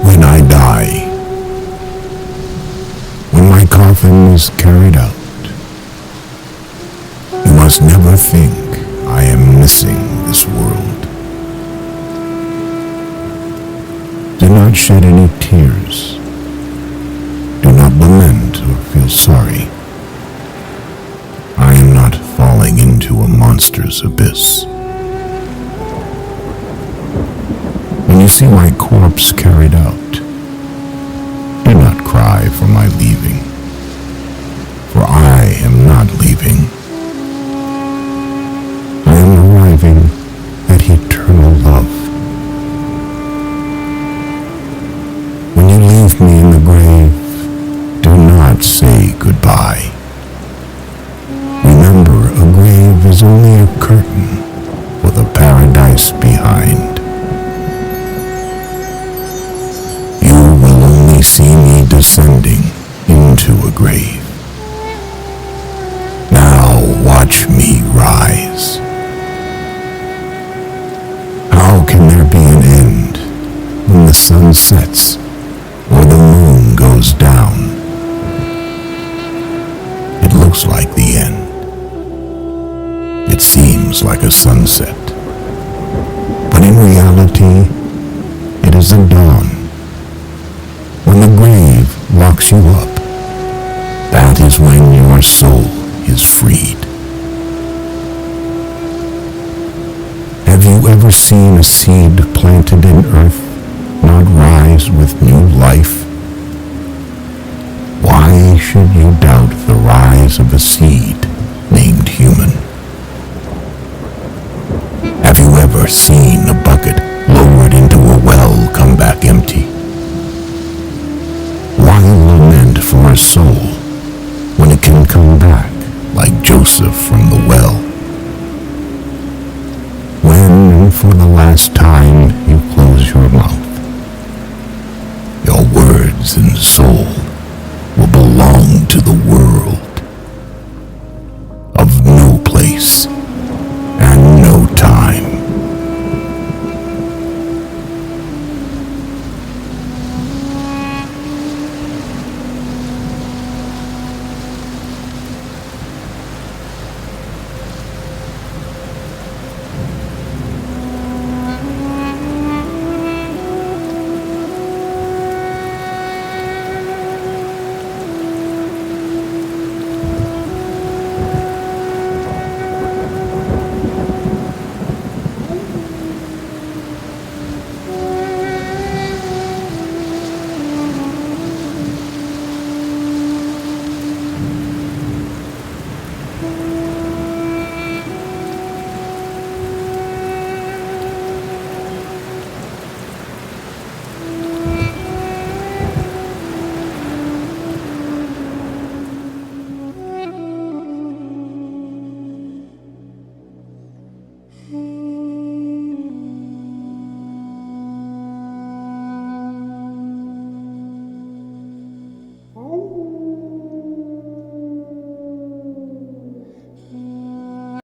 When I die, when my coffin is carried out, you must never think I am missing this world. Do not shed any tears. Do not lament or feel sorry. I am not falling into a monster's abyss. When you see my corpse carried out, do not cry for my leaving, for I am not leaving. I am arriving at eternal love. When you leave me in the grave, do not say goodbye. Remember, a grave is only a curtain for the paradise behind. See me descending into a grave. Now watch me rise. How can there be an end when the sun sets or the moon goes down? It looks like the end. It seems like a sunset. But in reality, it is the dawn. When the grave locks you up, that is when your soul is freed. Have you ever seen a seed planted in earth not rise with new life? Why should you doubt the rise of a seed named human? Have you ever seen a bucket lowered into a well come back empty? Why lament for a soul when it can come back like Joseph from the well? When, for the last time, you close your mouth, your words and soul will belong to the world of no place.